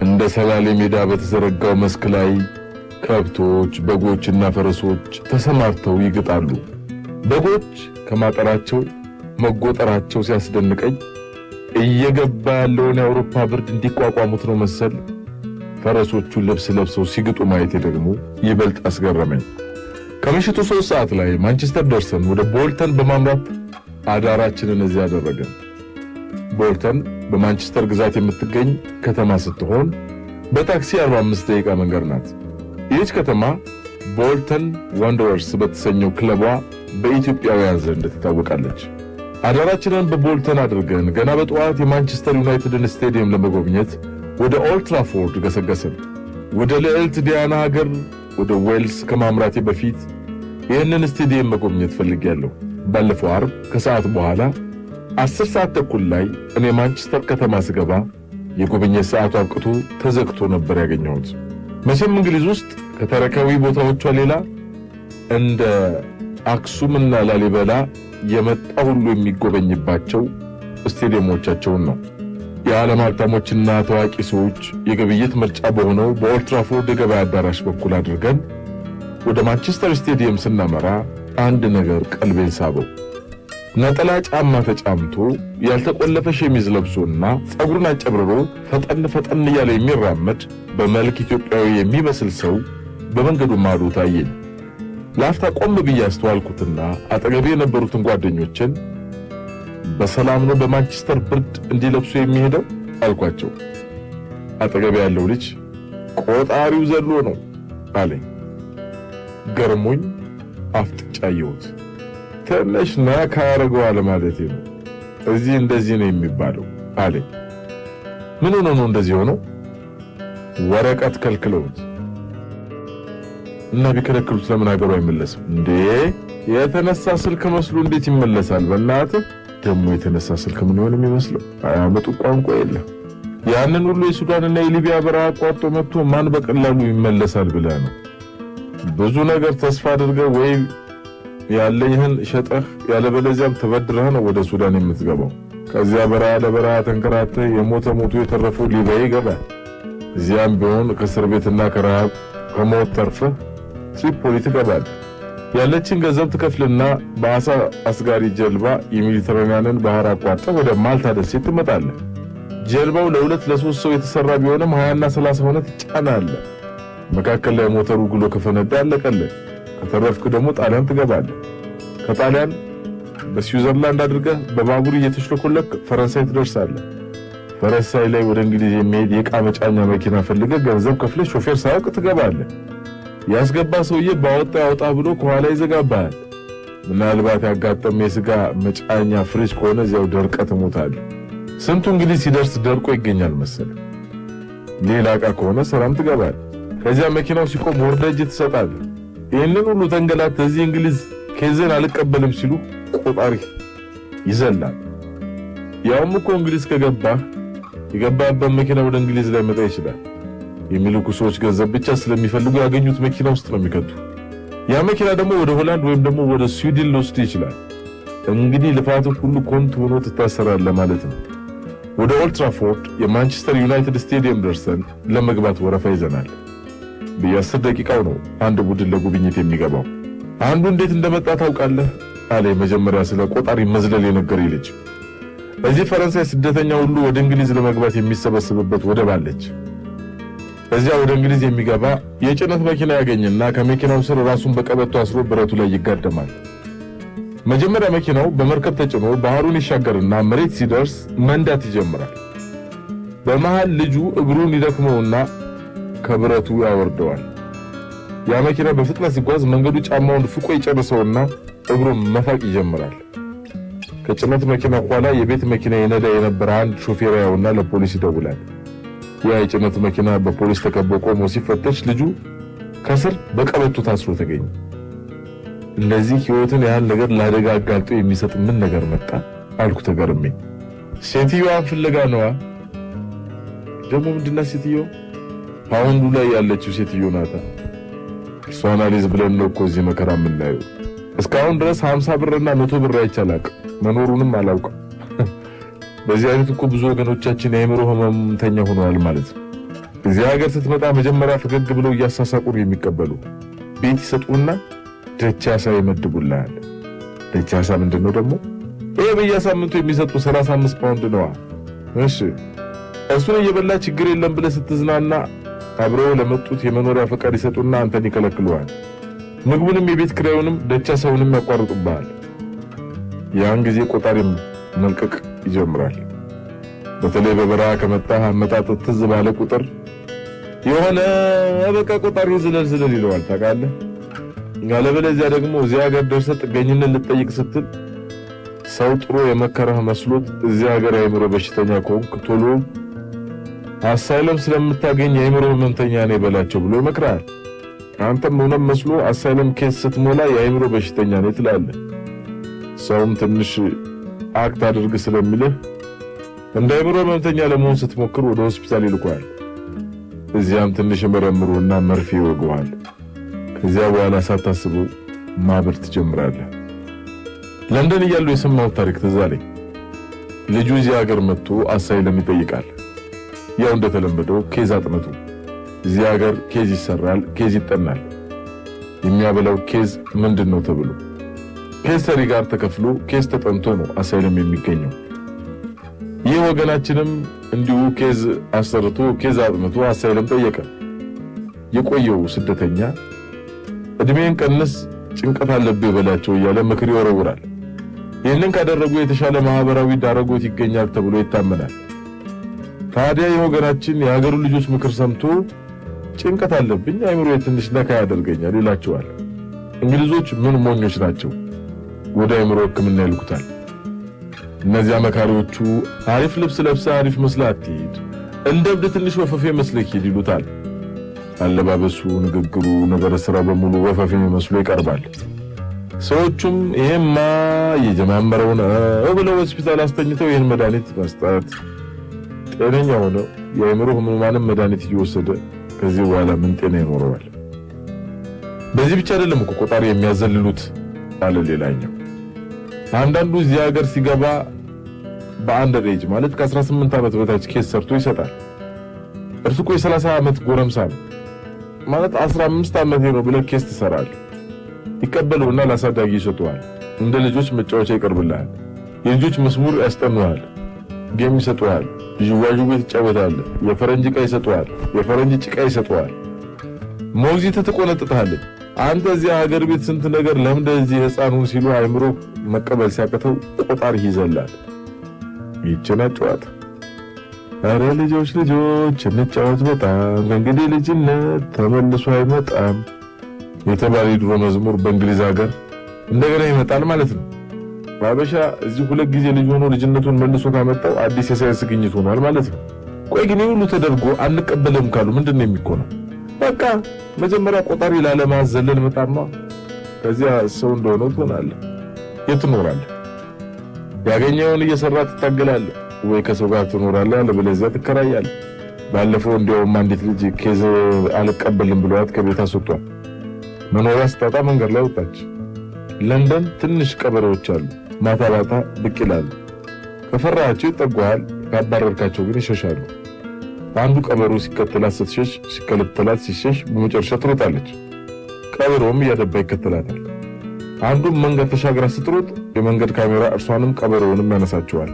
[SPEAKER 2] እንደ ሰላሌ ሜዳ በተዘረጋው መስክ ላይ ከብቶች፣ በጎችና ፈረሶች ተሰማርተው ይግጣሉ። በጎች ከማጠራቸው መጎጠራቸው ሲያስደንቀኝ እየገባ ያለውን የአውሮፓ ብርድ እንዲቋቋሙት ነው መሰል ፈረሶቹ ልብስ ለብሰው ሲግጡ ማየቴ ደግሞ ይበልጥ አስገረመኝ። ከምሽቱ 3 ሰዓት ላይ ማንቸስተር ደርሰን ወደ ቦልተን በማምራት አዳራችንን እዚያ አደረገን። ቦልተን በማንቸስተር ግዛት የምትገኝ ከተማ ስትሆን በታክሲ 45 ደቂቃ መንገድ ናት። ይህች ከተማ ቦልተን ዋንደረርስ በተሰኘው ክለቧ በኢትዮጵያውያን ዘንድ ትታወቃለች። አዳራችንን በቦልተን አድርገን ገና በጠዋት የማንቸስተር ዩናይትድን ስቴዲየም ለመጎብኘት ወደ ኦልድ ትራፎርድ ገሰገስን። ወደ ልዕልት ዲያና ሀገር ወደ ዌልስ ከማምራቴ በፊት ይህንን ስቴዲየም መጎብኘት ፈልጌያለሁ። ባለፈው ዓርብ ከሰዓት በኋላ 10 ሰዓት ተኩል ላይ እኔ ማንቸስተር ከተማ ስገባ የጉብኝት ሰዓቱ አብቅቶ ተዘግቶ ነበር ያገኘሁት። መቼም እንግሊዝ ውስጥ ከተረካዊ ቦታዎቿ ሌላ እንደ አክሱምና ላሊበላ የመጣ ሁሉ የሚጎበኝባቸው ስቴዲየሞቻቸውን ነው። የዓለም ሀብታሞችና ታዋቂ ሰዎች የግብይት ምርጫ በሆነው በኦልድ ትራፎርድ የገበያ አዳራሽ በኩል አድርገን ወደ ማንቸስተር ስቴዲየም ስናመራ አንድ ነገር ቀልቤን ሳበው። ነጠላ ጫማ ተጫምቶ ያልተቆለፈ ሸሚዝ ለብሶና ጸጉሩን አጨብርሮ ፈጠን እያለ የሚራመድ በመልክ ኢትዮጵያዊ የሚመስል ሰው በመንገዱ ማዶ ታየኝ። ላፍታ ቆም ብዬ አስተዋልኩትና አጠገቤ የነበሩትን ጓደኞችን በሰላም ነው በማንቸስተር ብርድ እንዲለብሱ የሚሄደው አልኳቸው። አጠገቤ ያለው ልጅ ቆጣሪው ዘሎ ነው አለኝ። ገርሞኝ አፍጥጫየሁት። ትንሽ ነካ ያደርገዋል ማለቴ ነው። እዚህ እንደዚህ ነው የሚባለው አለኝ። ምን ሆኖ ነው እንደዚህ ሆነው? ወረቀት ከልክለውት እና ቢከለክሉት ለምን ሀገሩ አይመለስም እንዴ? የተነሳ ስልክ መስሎ እንዴት ይመለሳል? በእናትህ ደግሞ የተነሳ ስልክ ምን ይሆን የሚመስለው? አያመጡ ቋንቋ የለም። ያንን ሁሉ የሱዳንና የሊቢያ በረሃ አቋርጦ መጥቶ ማን በቀላሉ ይመለሳል ብለህ ነው? ብዙ ነገር ተስፋ አድርገህ ወይ ያለህን ሸጠህ ያለበለዚያም ተበድረህ ነው ወደ ሱዳን የምትገባው። ከዚያ በረሃ ለበረሃ ተንከራተህ የሞተ ሞቱ የተረፈው ሊቢያ ይገባል። እዚያም ቢሆን ከእስር ቤትና ከረሃብ ከሞት ተርፈህ ትሪፖሊ ትገባለህ። ያለችን ገንዘብ ትከፍልና በአሳ አስጋሪ ጀልባ የሜዲተራኒያንን ባህር አቋርጠህ ወደ ማልታ ደሴት ትመጣለህ። ጀልባው ለ2-3 ሰው የተሰራ ቢሆንም 20 እና 30 ሆነ ትጫናለህ። መካከል ላይ ሞተሩ ግሎ ከፈነዳ አለቀልህ። ከተረፍክ ደግሞ ጣሊያን ትገባለህ። ከጣሊያን በስዊዘርላንድ አድርገህ በባቡር እየተሽለኮለክ ፈረንሳይ ትደርሳለህ። ፈረንሳይ ላይ ወደ እንግሊዝ የሚሄድ የዕቃ መጫኛ መኪና ፈልገህ ገንዘብ ከፍለህ ሾፌር ሳያውቅ ትገባለህ። ያስገባ ሰውዬ ባወጣ ያውጣ ብሎ ከኋላ ይዘጋባሃል። ምናልባት ያጋጠመ የስጋ መጫኛ ፍሪጅ ከሆነ እዚያው ደርቀት ሞታል። ስንቱ እንግሊዝ ሲደርስ ደርቆ ይገኛል መሰለ። ሌላ ዕቃ ከሆነ ሰላም ትገባል። ከዚያ መኪናው ሲቆም ወርደጅ ትሰጣል። ይህንን ሁሉ ተንገላት እዚህ እንግሊዝ ኬዝን አልቀበልም ሲሉ ቆጣሪ ይዘላል። ያውም እኮ እንግሊዝ ከገባህ የገባበት መኪና ወደ እንግሊዝ ላይ መጣ ይችላል። የሚልኩ ሰዎች ገንዘብ ብቻ ስለሚፈልጉ ያገኙት መኪና ውስጥ ነው የሚከቱ። ያ መኪና ደግሞ ወደ ሆላንድ ወይም ደግሞ ወደ ስዊድን ሊወስድ ይችላል። እንግዲህ ልፋቱ ሁሉ ኮንቱ ሆኖ ትታሰራለህ ማለት ነው። ወደ ኦልድ ትራፎርድ የማንቸስተር ዩናይትድ ስቴዲየም ደርሰን ለመግባት ወረፋ ይዘናል። በ10 ደቂቃው ነው አንድ ቡድን ለጉብኝት የሚገባው። አንዱ እንዴት እንደመጣ ታውቃለህ አለ መጀመሪያ ስለ ቆጣሪ መዝለል የነገረኝ ልጅ። እዚህ ፈረንሳይ ስደተኛ ሁሉ ወደ እንግሊዝ ለመግባት የሚሰበሰብበት ወደብ አለች። በዚያ ወደ እንግሊዝ የሚገባ የጭነት መኪና ያገኝና ከመኪናው ስር ራሱን በቀበቶ አስሮ ብረቱ ላይ ይጋደማል። መጀመሪያ መኪናው በመርከብ ተጭኖ ባህሩን ይሻገርና መሬት ሲደርስ መንዳት ይጀምራል። በመሃል ልጁ እግሩን ይደክመውና ከብረቱ ያወርደዋል። ያ መኪና በፍጥነት ሲጓዝ መንገዱ ጫማውን ፍቆ ይጨርሰውና እግሩን መፋቅ ይጀምራል። ከጭነት መኪና ኋላ የቤት መኪና የነዳ የነበረ አንድ ሾፌር ያውና ለፖሊስ ይደውላል። ያ የጭነት መኪና በፖሊስ ተከቦ ቆሞ ሲፈተሽ ልጁ ከስር በቀበቶ ታስሮ ተገኘ። እንደዚህ ህይወትን ያህል ነገር ለአደጋ አጋልጦ የሚሰጥ ምን ነገር መጣ አልኩ ተገርሜ። ሴትዮዋን ፍለጋ ነዋ። ደግሞ ምንድነው ሴትዮ? ፓውንዱ ላይ ያለችው ሴትዮ ናታ። እሷን አሊዝ ብለን ነው እኮ እዚህ መከራ የምናየው። እስካሁን ድረስ 50 ብርና 100 ብር አይቻላቅ መኖሩንም አላውቅም። በዚህ አይነት እኮ ብዙ ወገኖቻችን የአእምሮ ህመምተኛ ሆነዋል ማለት ነው። እዚህ ሀገር ስትመጣ መጀመሪያ ፈገግ ብለው እያሳሳቁ የሚቀበሉ ቤት ይሰጡና ደቻሳ ይመድቡልሃል። ደቻሳ ምንድነው ደግሞ? ይሄ በየሳምንቱ የሚሰጡ 35 ፓውንድ ነው። እሺ እሱን እየበላ ችግር የለም ብለህ ስትዝናና አብረው ለመጡት የመኖሪያ ፈቃድ ይሰጡና አንተን ይከለክሉሃል። ምግቡንም የቤት ኪራዩንም ደቻሳውንም ያቋርጡብሃል። ያን ጊዜ ቆጣሪም መልቀቅ ይጀምራል። በተለይ በበረሃ ከመጣህ አመጣጥ ትዝ ባለ ቁጥር የሆነ በቃ ቆጣሪው ዝለል ይለዋል ታውቃለህ። ያለበለዚያ ደግሞ እዚያ ሀገር ደርሰህ ጥገኝነት ልትጠይቅ ስትል ሰው ጥሩ የመከረህ መስሎት እዚያ ሀገር የአእምሮ በሽተኛ ከሆንክ ቶሎ አሳይለም ስለምታገኝ የአእምሮ ህመምተኛ ነኝ በላቸው ብሎ ይመክራል። አንተም ሆነም መስሎ አሳይለም ኬስ ስትሞላ የአእምሮ በሽተኛ ነኝ ትላለህ። ሰውም ትንሽ አክት አድርግ ስለሚልህ እንደ አእምሮ ህመምተኛ ለመሆን ስትሞክር ወደ ሆስፒታል ይልኳል። እዚያም ትንሽ መረምሩና መርፌ ይወጉሃል። ከዚያ በኋላ ሳታስበው ማበር ትጀምራለህ። ለንደን እያሉ የሰማሁት ታሪክ ትዝ አለኝ። ልጁ እዚህ ሀገር መጥቶ አሳይለም ይጠይቃል። ያው እንደተለመደው ኬዝ አጥነቱ። እዚህ ሀገር ኬዝ ይሰራል፣ ኬዝ ይጠናል። የሚያበላው ኬዝ ምንድነው ተብሎ ኬዝ ሰሪ ጋር ተከፍሎ ኬዝ ተጠንቶ ነው አሳይለም የሚገኘው። ይህ ወገናችንም እንዲሁ ኬዝ አሰርቶ ኬዝ አጥንቶ አሳይለም ጠየቀ። የቆየው ስደተኛ እድሜን ቀንስ ጭንቀት አለብህ በላቸው እያለ ምክር ይወረውራል። ይህንን ካደረጉ የተሻለ ማህበራዊ ዳረጎት ይገኛል ተብሎ ይታመናል። ታዲያ የወገናችን የሀገሩ ልጆች ምክር ሰምቶ ጭንቀት አለብኝ አይምሮ ትንሽ ነካ ያደርገኛል ይላቸዋል። እንግሊዞች ምን ሞኞች ናቸው፣ ወደ አይምሮ ሕክምና ይልኩታል። እነዚያ መካሪዎቹ አሪፍ ልብስ ለብሳ አሪፍ መስላት አትሂድ፣ እንደብድ ትንሽ ወፈፌ መስለህ ሂድ ይሉታል። አለባበሱ፣ ንግግሩ፣ ነገረ ስራ በሙሉ ወፈፌ መስሎ ይቀርባል። ሰዎቹም ይሄማ የጀማመረው ነው ብለው ሆስፒታል አስተኝተው ይሄን መድኃኒት መስጠት፣ ጤነኛ ሆነው የአእምሮ ህሙማንም መድኃኒት እየወሰደ ከዚህ በኋላ ምን ጤና ይኖረዋል? በዚህ ብቻ አይደለም እኮ ቆጣሪ የሚያዘልሉት አለ ሌላኛው። አንዳንዱ እዚህ ሀገር ሲገባ በአንደር ኤጅ ማለት ከ18 ዓመት በታች ኬስ ሰርቶ ይሰጣል። እርሱ እኮ የ30 ዓመት ጎረምሳ ነው ማለት 15 ዓመት ነው ብለህ ኬስ ትሰራለህ። ይቀበሉና ለአሳዳጊ ይሰጡሃል። እንደ ልጆች መጫወቻ ይቀርብልሃል። የልጆች መስሙር ያስጠኑሃል። ጌም ይሰጡሃል። ዥዋዥዌ ትጫወታለህ። የፈረንጅ ዕቃ ይሰጡሃል። የፈረንጅ ጭቃ ይሰጡሃል። ሞግዚት ትቆነጥጣለህ። አንተ እዚህ ሀገር ቤት ስንት ነገር ለምደ እዚህ ህፃኑን ሲሉ አይምሮ መቀበል ሲያቀተው ቆጣሪ ይዘላል። ይችና ጨዋታ አረ ልጆች እንጫወት በጣም እንግዲህ ልጅነት ተመልሶ አይመጣም የተባለ ድሮ መዝሙር በእንግሊዝ ሀገር እንደገና ይመጣል ማለት ነው። ባበሻ እዚህ ሁለት ጊዜ ልጅ ሆኖ ልጅነቱን መልሶ ካመጣው አዲስ የሳይንስ ግኝት ሆኗል ማለት ነው። ቆይ ግን ይሁሉ ተደርጎ አንቀበልም ካሉ ምንድነው የሚቆነው? በቃ መጀመሪያ ቆጣሪ ላለማዘለል መጣማ። ከዚያ ሰው እንደሆነ ትሆናለህ፣ የትኖራለህ፣ ያገኘውን እየሰራ ትታገላለህ ወይ ከሰው ጋር ትኖራለህ፣ አለበለዚያ ትከራያለህ። ባለፈው እንደውም አንዲት ልጅ ኬዝ አልቀበልም ብሏት ከቤት አስወጣት። መኖሪያ ስታጣ መንገድ ላይ ወጣች። ለንደን ትንሽ ቀበሮች አሉ፣ ማታ ማታ ብቅ ይላሉ። ከፈራቸው ይጠጓል፣ ካባረርካቸው ግን ይሸሻሉ። አንዱ ቀበሮ ሲከተላት ስትሸሽ፣ ሲከተላት ሲሸሽ በመጨረሻ ትሮጣለች። ቀበሮም እያደባ ይከተላታል። አንዱም መንገድ ተሻግራ ስትሮጥ የመንገድ ካሜራ እርሷንም ቀበሮውንም ያነሳቸዋል።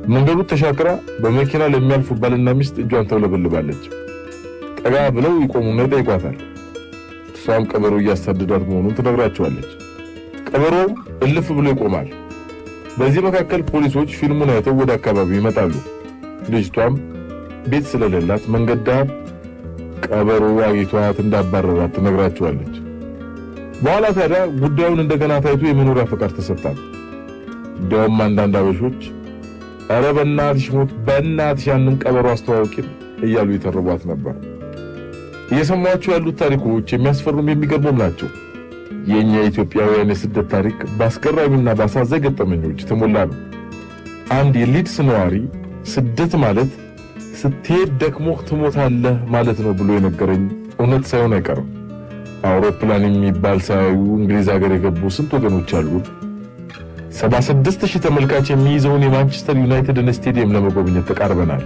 [SPEAKER 2] መንገዱ ተሻግራ በመኪና ለሚያልፉ ባልና ሚስት እጇን ተውለበልባለች። ጠጋ ብለው ይቆሙና ይጠይቋታል። እሷም ቀበሮ እያሳደዳት መሆኑን ትነግራቸዋለች። ቀበሮው እልፍ ብሎ ይቆማል። በዚህ መካከል ፖሊሶች ፊልሙን አይተው ወደ አካባቢው ይመጣሉ። ልጅቷም ቤት ስለሌላት መንገድ ዳር ቀበሮ አግኝቷት እንዳባረራት ትነግራቸዋለች። በኋላ ታዲያ ጉዳዩን እንደገና ታይቶ የመኖሪያ ፈቃድ ተሰጣት። እንደውም አንዳንድ አበሾች ኧረ በእናትሽ ሞት በእናትሽ ያንን ቀበሮ አስተዋውቂን እያሉ ይተርቧት ነበር። እየሰማችሁ ያሉት ታሪኮች የሚያስፈሩም የሚገርሙም ናቸው። የኛ ኢትዮጵያውያን የስደት ታሪክ በአስገራሚና በአሳዛኝ ገጠመኞች የተሞላ ነው። አንድ የሊድስ ነዋሪ ስደት ማለት ስትሄድ ደክሞህ ትሞታለህ ማለት ነው ብሎ የነገረኝ እውነት ሳይሆን አይቀርም። አውሮፕላን የሚባል ሳያዩ እንግሊዝ ሀገር የገቡ ስንት ወገኖች አሉ። 76000 ተመልካች የሚይዘውን የማንቸስተር ዩናይትድን ስቴዲየም ለመጎብኘት ተቃርበናል።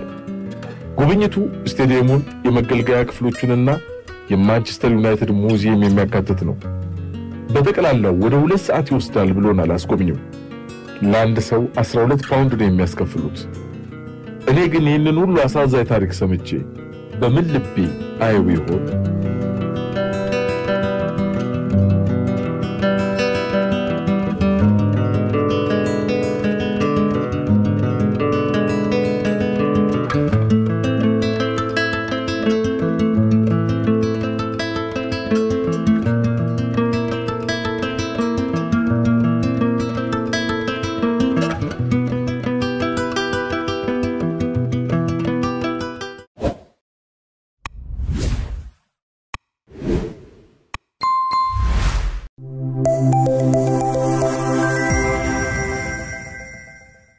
[SPEAKER 2] ጉብኝቱ ስቴዲየሙን፣ የመገልገያ ክፍሎቹንና የማንቸስተር ዩናይትድ ሙዚየም የሚያካትት ነው። በጠቅላላው ወደ 2 ሰዓት ይወስዳል ብሎናል አስጎብኚው። ለአንድ ሰው 12 ፓውንድ ነው የሚያስከፍሉት። እኔ ግን ይህንን ሁሉ አሳዛኝ ታሪክ ሰምቼ በምን ልቤ አየው ይሆን?